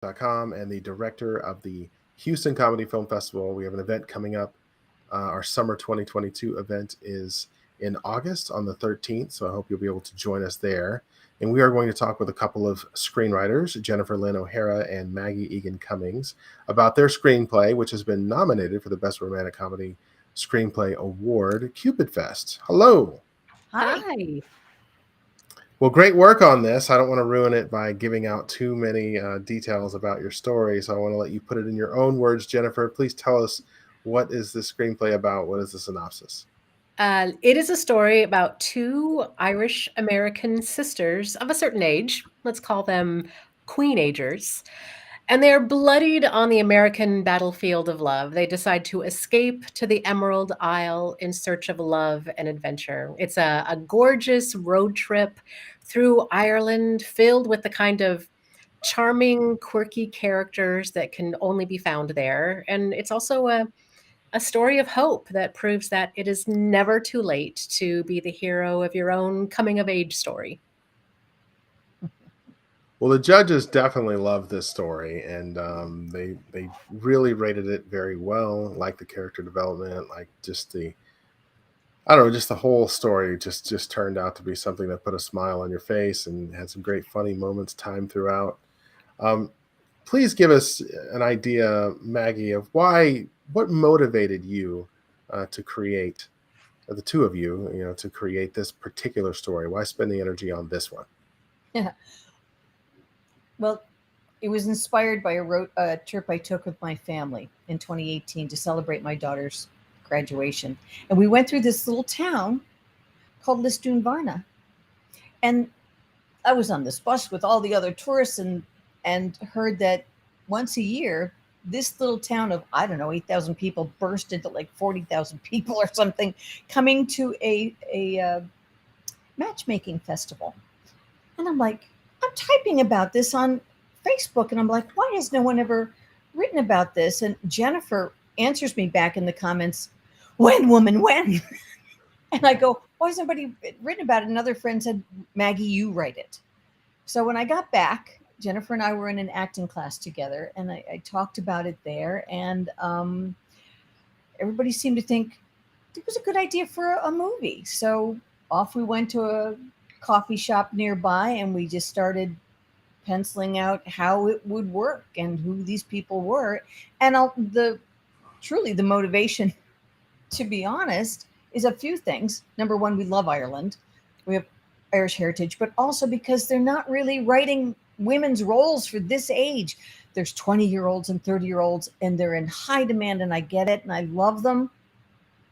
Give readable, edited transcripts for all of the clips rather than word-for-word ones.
com and the director of the Houston Comedy Film Festival. We have an event coming up. Our summer 2022 event is in August on the 13th, so I hope you'll be able to join us there. And we are going to talk with a couple of screenwriters, Jennifer Lynn O'Hara and Maggie Egan-Cummings, about their screenplay, which has been nominated for the Best Romantic Comedy Screenplay Award, Cupid Fest. Hello. Hi. Well, great work on this. I don't want to ruin it by giving out too many details about your story, so I want to let you put it in your own words. Jennifer, please tell us, what is this screenplay about? What is the synopsis? It is a story about two Irish American sisters of a certain age. Let's call them queenagers. And they're bloodied on the American battlefield of love. They decide to escape to the Emerald Isle in search of love and adventure. It's a gorgeous road trip through Ireland filled with the kind of charming, quirky characters that can only be found there. And it's also a story of hope that proves that it is never too late to be the hero of your own coming of age story. Well, the judges definitely loved this story, and they really rated it very well. Like the character development, like just the I don't know, just the whole story just turned out to be something that put a smile on your face and had some great funny moments timed throughout. Um, Please give us an idea, Maggie, of what motivated you to create the two of you, to create this particular story. Why spend the energy on this one? Yeah. Well, it was inspired by a trip I took with my family in 2018 to celebrate my daughter's graduation. And we went through this little town called Lisdoonvarna. And I was on this bus with all the other tourists and heard that once a year, this little town of, I don't know, 8,000 people burst into like 40,000 people or something, coming to a matchmaking festival. And I'm like, I'm typing about this on Facebook, and I'm like, why has no one ever written about this? And Jennifer answers me back in the comments, when, woman, when? And I go, why has nobody written about it? Another friend said, Maggie, you write it. So when I got back, Jennifer and I were in an acting class together, and I talked about it there, and everybody seemed to think it was a good idea for a movie. So off we went to a coffee shop nearby, and we just started penciling out how it would work and who these people were. And truly the motivation, to be honest, is a few things. Number one, we love Ireland. We have Irish heritage, but also because they're not really writing women's roles for this age. There's 20-year-olds and 30-year-olds, and they're in high demand, and I get it, and I love them.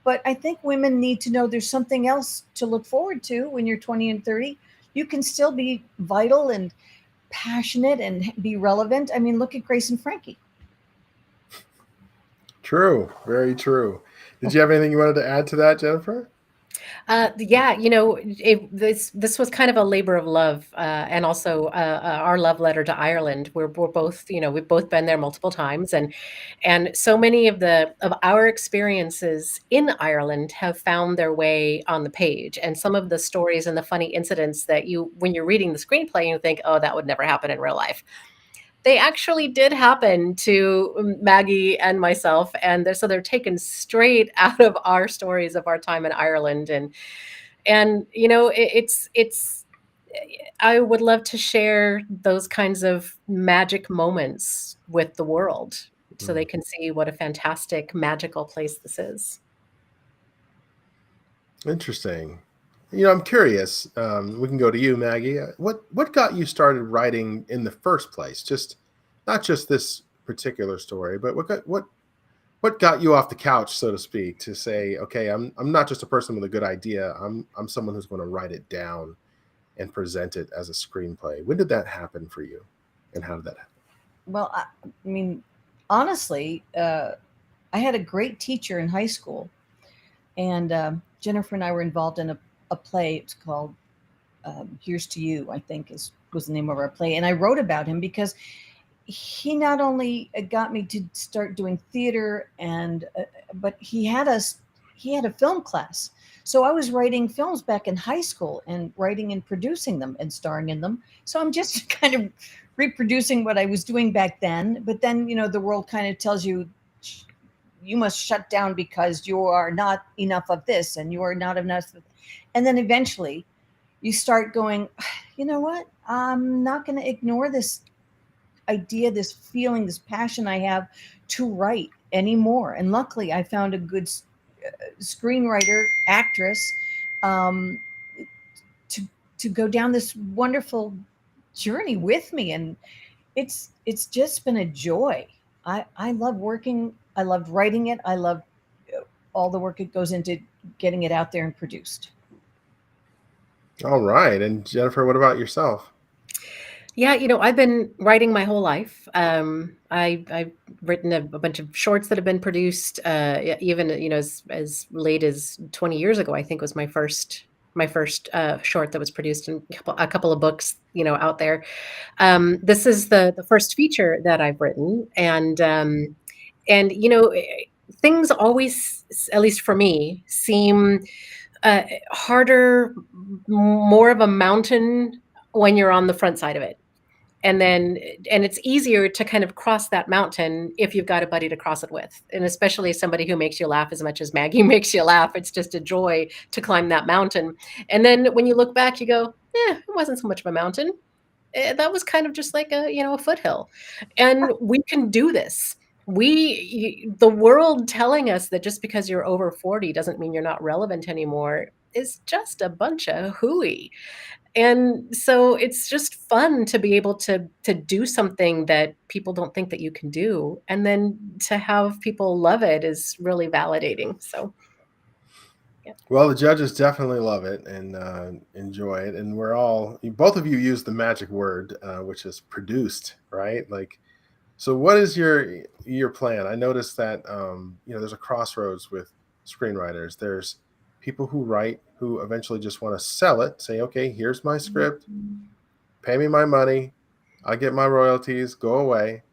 But I think women need to know there's something else to look forward to when you're 20 and 30. You can still be vital and passionate and be relevant. I mean, look at Grace and Frankie. True, very true. Did you have anything you wanted to add to that, Jennifer? Yeah, this was kind of a labor of love, and also our love letter to Ireland. We're both, we've both been there multiple times, and so many of our experiences in Ireland have found their way on the page. And some of the stories and the funny incidents that when you're reading the screenplay, you think, oh, that would never happen in real life. They actually did happen to Maggie and myself, and they're taken straight out of our stories of our time in Ireland, and it's I would love to share those kinds of magic moments with the world so they can see what a fantastic, magical place this is. Interesting. I'm curious. We can go to you, Maggie. What got you started writing in the first place? Just not just this particular story, but what got you off the couch, so to speak, to say, okay, I'm not just a person with a good idea. I'm someone who's going to write it down and present it as a screenplay. When did that happen for you, and how did that happen? Well, I mean, honestly, I had a great teacher in high school, and Jennifer and I were involved in a play. It's called Here's to You, I think was the name of our play. And I wrote about him because he not only got me to start doing theater, but he had a film class. So I was writing films back in high school and writing and producing them and starring in them. So I'm just kind of reproducing what I was doing back then. But then, the world kind of tells you you must shut down because you are not enough of this and you are not enough. And then eventually you start going, you know what? I'm not going to ignore this idea, this feeling, this passion I have to write anymore. And luckily, I found a good screenwriter, actress, um, to to go down this wonderful journey with me, and it's just been a joy. I love working. I loved writing it. I love all the work it goes into getting it out there and produced. All right. And Jennifer, what about yourself? Yeah, I've been writing my whole life. I've written a bunch of shorts that have been produced, even as late as 20 years ago. I think was my first short that was produced, and a couple of books, out there. This is the first feature that I've written, and things always, at least for me, seem harder, more of a mountain when you're on the front side of it. And it's easier to kind of cross that mountain if you've got a buddy to cross it with, and especially somebody who makes you laugh as much as Maggie makes you laugh. It's just a joy to climb that mountain. And then when you look back, you go, it wasn't so much of a mountain. That was kind of just like a foothill. And we can do this. The world telling us that just because you're over 40 doesn't mean you're not relevant anymore is just a bunch of hooey. And so it's just fun to be able to do something that people don't think that you can do, and then to have people love it is really validating. So yeah. Well, the judges definitely love it and enjoy it, and both of you use the magic word, which is produced, right? Like, so what is your plan? I noticed that there's a crossroads with screenwriters. There's people who write who eventually just want to sell it, say, okay, here's my script, pay me my money, I get my royalties, go away.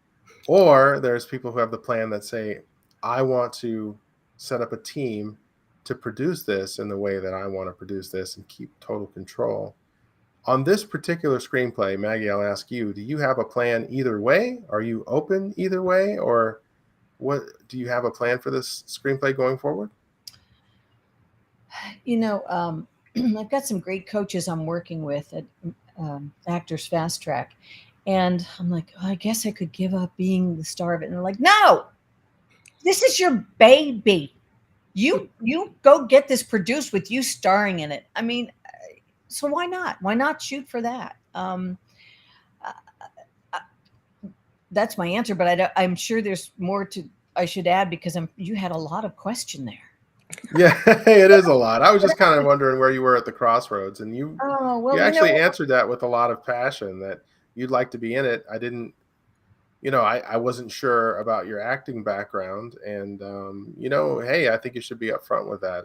Or there's people who have the plan that say, I want to set up a team to produce this in the way that I want to produce this and keep total control. On this particular screenplay, Maggie, I'll ask you, do you have a plan either way? Are you open either way? Or what do you have a plan for this screenplay going forward? I've got some great coaches I'm working with at Actors Fast Track. And I'm like, I guess I could give up being the star of it. And they're like, no, this is your baby. You go get this produced with you starring in it. I mean, so why not? Why not shoot for that? That's my answer, but I'm sure there's more I should add, because you had a lot of question there. Yeah, it is a lot. I was just kind of wondering where you were at the crossroads, and you actually answered that with a lot of passion that you'd like to be in it. I didn't, I wasn't sure about your acting background, and hey, I think you should be upfront with that.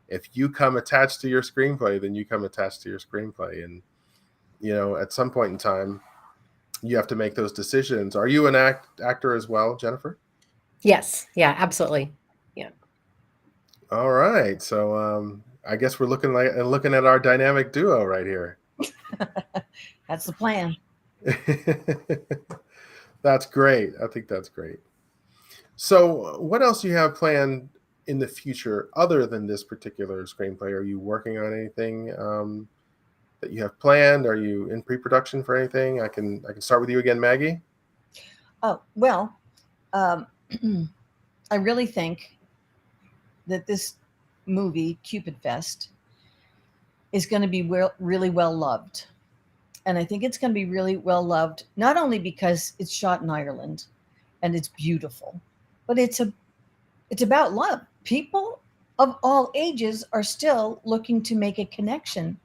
If you come attached to your screenplay, then you come attached to your screenplay, and at some point in time, you have to make those decisions. Are you an actor as well, Jennifer? Yes. Yeah, absolutely. Yeah. All right. So I guess we're looking at our dynamic duo right here. That's the plan. That's great. I think that's great. So what else do you have planned in the future other than this particular screenplay? Are you working on anything that you have planned? Are you in pre-production for anything? I can start with you again, Maggie. Oh, well, I really think that this movie, Cupid Fest, is going to be really well loved. And I think it's going to be really well loved, not only because it's shot in Ireland and it's beautiful, but it's about love. People of all ages are still looking to make a connection.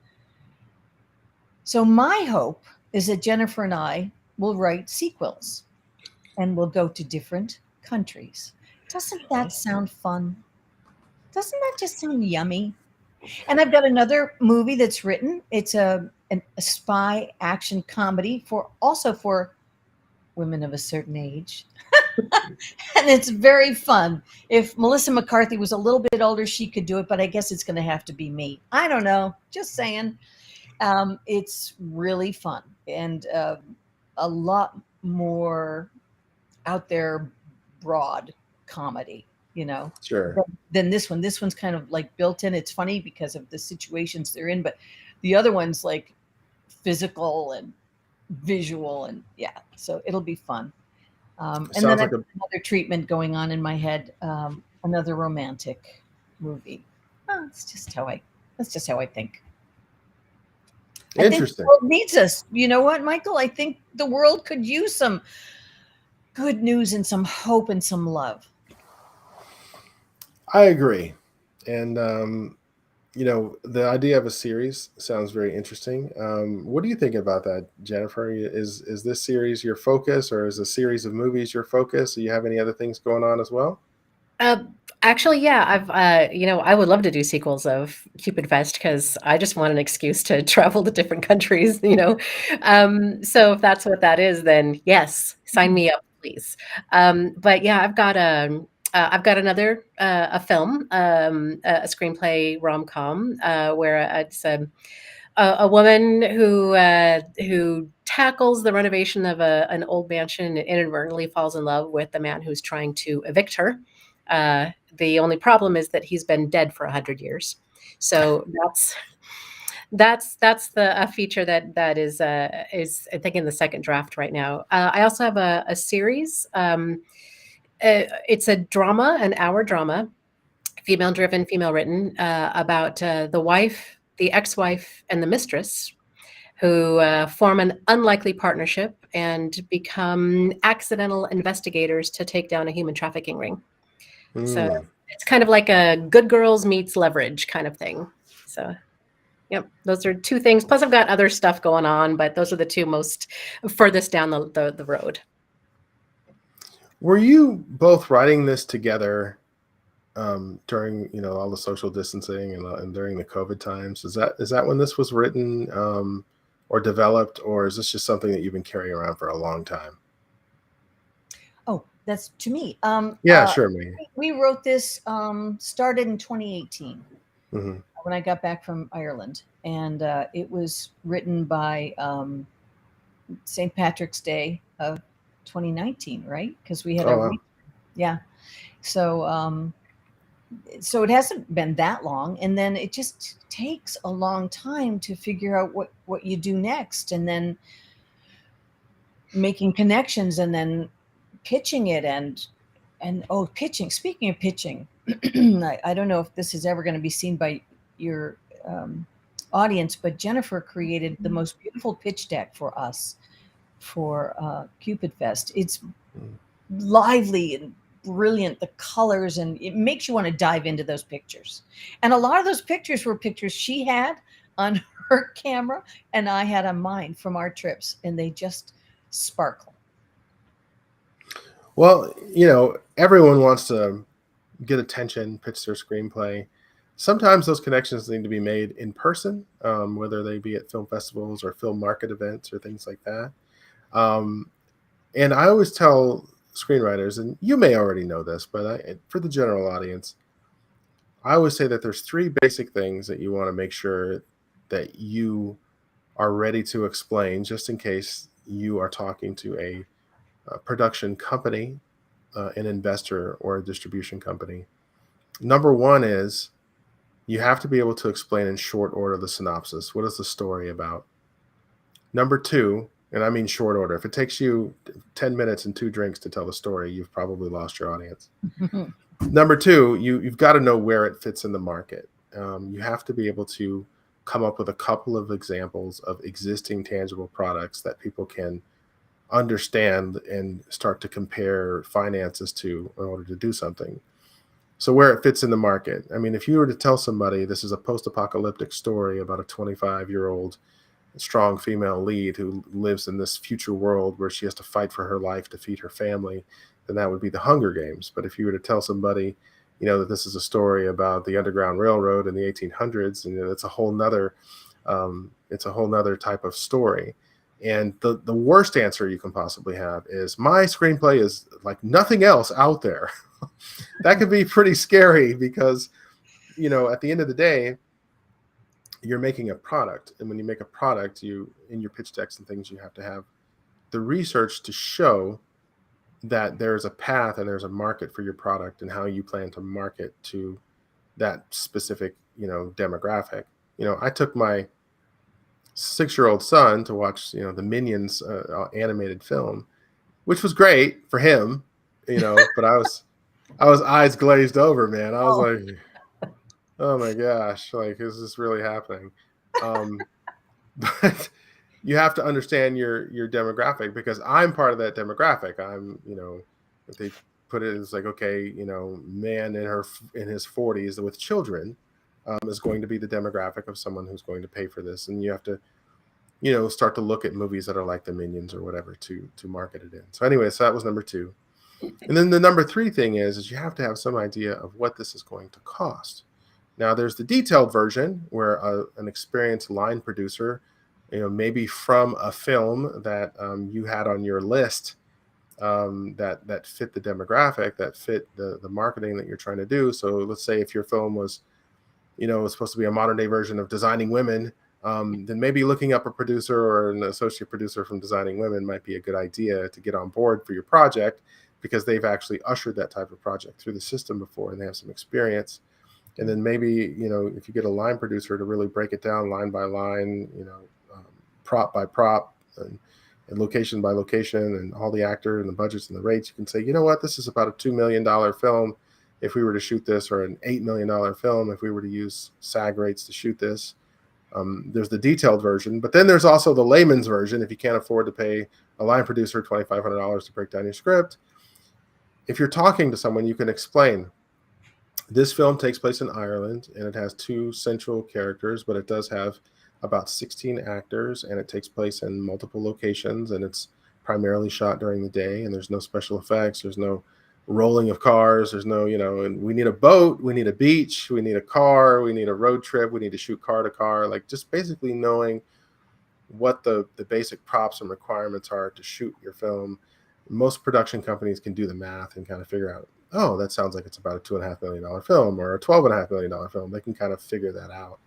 So my hope is that Jennifer and I will write sequels and we'll go to different countries. Doesn't that sound fun? Doesn't that just sound yummy? And I've got another movie that's written. It's a spy action comedy for women of a certain age. And it's very fun. If Melissa McCarthy was a little bit older, she could do it, but I guess it's going to have to be me. I don't know. Just saying. It's really fun and a lot more out there, broad comedy, Sure. than this one. This one's kind of like built in. It's funny because of the situations they're in, but the other one's like physical and visual, and yeah, so it'll be fun. And then Sounds I've like got another treatment going on in my head, another romantic movie. Oh, that's just how I think. I think the interesting. world needs us. You know what, Michael? I think the world could use some good news and some hope and some love. I agree. And, the idea of a series sounds very interesting. What do you think about that, Jennifer? Is this series your focus, or is a series of movies your focus? Do you have any other things going on as well? Uh, Actually, yeah, I would love to do sequels of Cupid Fest because I just want an excuse to travel to different countries. So if that's what that is, then yes, sign me up, please. But yeah, I've got another a film, a screenplay rom-com where it's a woman who tackles the renovation of an old mansion and inadvertently falls in love with the man who's trying to evict her. The only problem is that he's been dead for 100 years. So that's the a feature that is I think in the second draft right now. I also have a series. It's a drama, an hour drama, female driven, female written, about the wife, the ex-wife, and the mistress who form an unlikely partnership and become accidental investigators to take down a human trafficking ring. So Hmm. it's kind of like a Good Girls meets Leverage kind of thing. So, yep, those are two things. Plus, I've got other stuff going on, but those are the two most furthest down the road. Were you both writing this together during all the social distancing and during the COVID times? Is that when this was written or developed, or is this just something that you've been carrying around for a long time? Oh, that's to me. Yeah, sure, me. We wrote this, started in 2018 Hmm. when I got back from Ireland, and it was written by St. Patrick's Day of 2019, right? Because we had Oh a wow. yeah. So so it hasn't been that long, and then it just takes a long time to figure out what you do next, and then making connections, and then pitching it, and oh, pitching. Speaking of pitching, I don't know if this is ever going to be seen by your audience, but Jennifer created the most beautiful pitch deck for us for Cupid Fest. It's Mm. lively and brilliant, the colors, and it makes you want to dive into those pictures. And a lot of those pictures were pictures she had on her camera and I had on mine from our trips, and they just sparkle. Well, everyone wants to get attention, pitch their screenplay. Sometimes those connections need to be made in person, whether they be at film festivals or film market events or things like that. Um, and I always tell screenwriters, and you may already know this, but for the general audience, I always say that there's three basic things that you want to make sure that you are ready to explain, just in case you are talking to a production company, an investor, or a distribution company. Number one is you have to be able to explain in short order the synopsis. What is the story about? Number two, and I mean short order, if it takes you 10 minutes and two drinks to tell the story, you've probably lost your audience. Number two, you've got to know where it fits in the market. You have to be able to come up with a couple of examples of existing tangible products that people can understand and start to compare finances to in order to do something. So where it fits in the market. I mean, if you were to tell somebody this is a post-apocalyptic story about a 25-year-old strong female lead who lives in this future world where she has to fight for her life to feed her family, then that would be the Hunger Games. But if you were to tell somebody, that this is a story about the Underground Railroad in the 1800s, and it's a whole nother type of story. And the worst answer you can possibly have is, my screenplay is like nothing else out there. That could be pretty scary because, at the end of the day, you're making a product. And when you make a product, in your pitch decks and things, you have to have the research to show that there's a path and there's a market for your product and how you plan to market to that specific, demographic. I took my 6-year-old son to watch, the Minions animated film, which was great for him, but I was eyes glazed over, man. I was Oh. like, oh my gosh, like, is this really happening? But you have to understand your demographic, because I'm part of that demographic. I'm, if they put it as like, okay, man in his 40s with children is going to be the demographic of someone who's going to pay for this. And you have to, start to look at movies that are like the Minions or whatever to market it in. So anyway, so that was number 2. And then the number 3 thing is you have to have some idea of what this is going to cost. Now, there's the detailed version where an experienced line producer, maybe from a film that you had on your list that fit the demographic, that fit the marketing that you're trying to do. So let's say if your film was, was supposed to be a modern day version of Designing Women, then maybe looking up a producer or an associate producer from Designing Women might be a good idea to get on board for your project, because they've actually ushered that type of project through the system before and they have some experience. And then maybe, if you get a line producer to really break it down line by line, prop by prop and location by location and all the actor and the budgets and the rates, you can say, you know what, this is about a $2 million film if we were to shoot this, or an $8 million film if we were to use SAG rates to shoot this. There's the detailed version, but then there's also the layman's version. If you can't afford to pay a line producer $2,500 to break down your script, if you're talking to someone, you can explain, this film takes place in Ireland and it has 2 central characters, but it does have about 16 actors and it takes place in multiple locations and it's primarily shot during the day and there's no special effects. There's no rolling of cars. There's no, and we need a boat, we need a beach, we need a car, we need a road trip, we need to shoot car to car. Like, just basically knowing what the basic props and requirements are to shoot your film. Most production companies can do the math and kind of figure out, oh, that sounds like it's about a $2.5 million film or a $12.5 million film. They can kind of figure that out.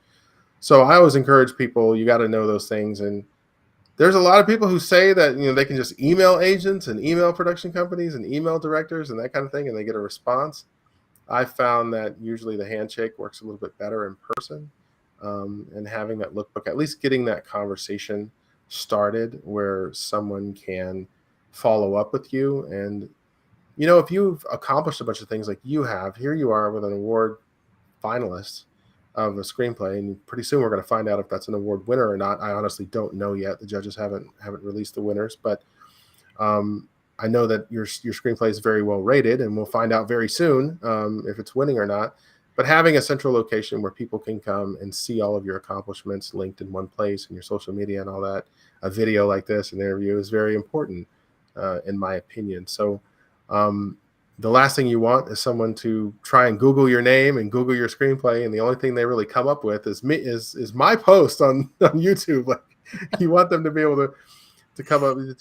So I always encourage people, you got to know those things. And there's a lot of people who say that, they can just email agents and email production companies and email directors and that kind of thing, and they get a response. I found that usually the handshake works a little bit better in person, and having that lookbook, at least getting that conversation started where someone can follow up with you. And, if you've accomplished a bunch of things like you have, here you are with an award finalist of a screenplay, and pretty soon we're going to find out if that's an award winner or not. I honestly don't know yet. The judges haven't released the winners, but I know that your screenplay is very well rated, and we'll find out very soon if it's winning or not. But having a central location where people can come and see all of your accomplishments linked in one place, and your social media and all that, a video like this, an interview, is very important in my opinion. So the last thing you want is someone to try and Google your name and Google your screenplay, and the only thing they really come up with is my post on YouTube. Like, you want them to be able to come up with,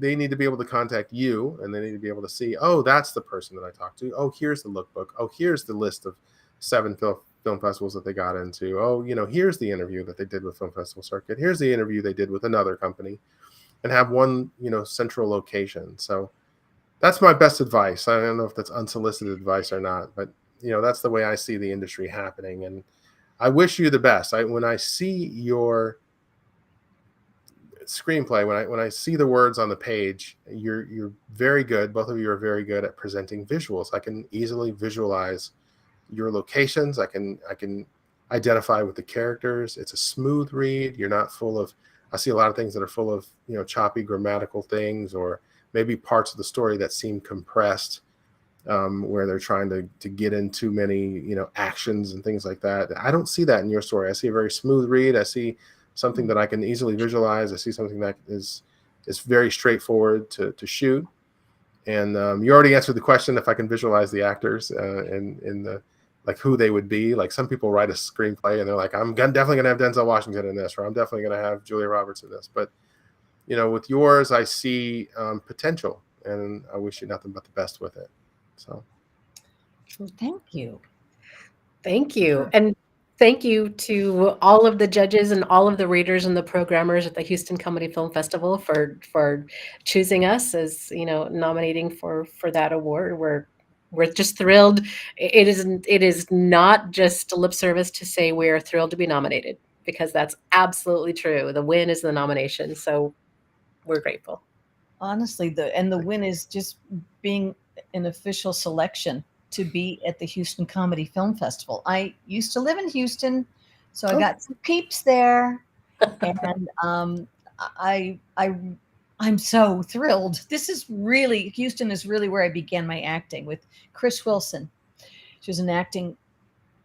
they need to be able to contact you, and they need to be able to see, oh, that's the person that I talked to. Oh, here's the lookbook. Oh, here's the list of 7 film festivals that they got into. Oh, here's the interview that they did with Film Festival Circuit. Here's the interview they did with another company, and have one, central location. So that's my best advice. I don't know if that's unsolicited advice or not, but that's the way I see the industry happening. And I wish you the best. When I see your screenplay, when I see the words on the page, you're very good. Both of you are very good at presenting visuals. I can easily visualize your locations. I can identify with the characters. It's a smooth read. You're not full of, I see a lot of things that are full of, choppy grammatical things, or maybe parts of the story that seem compressed, where they're trying to get in too many, actions and things like that. I don't see that in your story. I see a very smooth read. I see something that I can easily visualize. I see something that is very straightforward to shoot. And you already answered the question if I can visualize the actors in the, like, who they would be. Like, some people write a screenplay and they're like, I'm definitely going to have Denzel Washington in this, or I'm definitely going to have Julia Roberts in this. But with yours, I see potential, and I wish you nothing but the best with it. So, Well, thank you. Thank you. sure. And thank you to all of the judges and all of the readers and the programmers at the Houston Comedy Film Festival for choosing us as, nominating for that award. We're just thrilled. It is not just lip service to say we're thrilled to be nominated, because that's absolutely true. The win is the nomination. So we're grateful. Honestly, the win is just being an official selection to be at the Houston Comedy Film Festival. I used to live in Houston, so I Oh. got some peeps there, and I'm so thrilled. Houston is really where I began my acting with Chris Wilson. She was an acting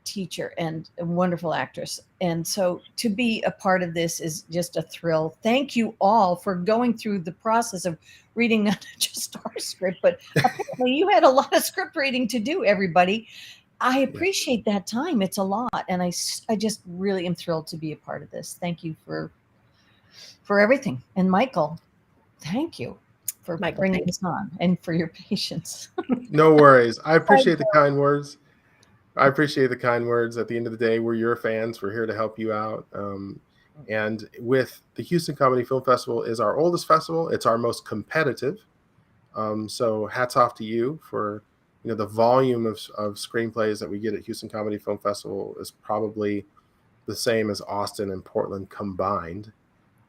teacher and a wonderful actress. And so to be a part of this is just a thrill. Thank you all for going through the process of reading not just our script, but apparently you had a lot of script reading to do, everybody. I appreciate that time. It's a lot. And I just really am thrilled to be a part of this. Thank you for everything. And Michael, thank you for bringing this on and for your patience. No worries. I appreciate the kind words. I appreciate the kind words. At the end of the day, we're your fans. We're here to help you out. And with the Houston Comedy Film Festival is our oldest festival. It's our most competitive. So hats off to you for, the volume of screenplays that we get at Houston Comedy Film Festival is probably the same as Austin and Portland combined.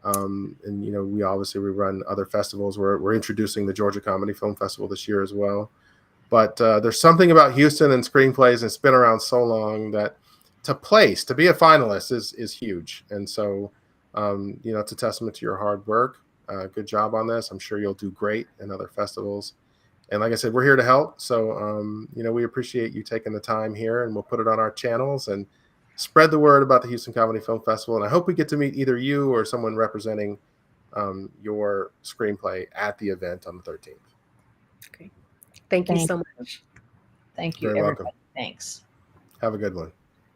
And, we run other festivals. We're introducing the Georgia Comedy Film Festival this year as well. But there's something about Houston and screenplays, and it's been around so long that to be a finalist is huge. And so, it's a testament to your hard work. Good job on this. I'm sure you'll do great in other festivals. And like I said, we're here to help. So, we appreciate you taking the time here, and we'll put it on our channels and spread the word about the Houston Comedy Film Festival. And I hope we get to meet either you or someone representing your screenplay at the event on the 13th. Okay. Thank you so much. Thank you, Very everybody. welcome. Thanks. Have a good one.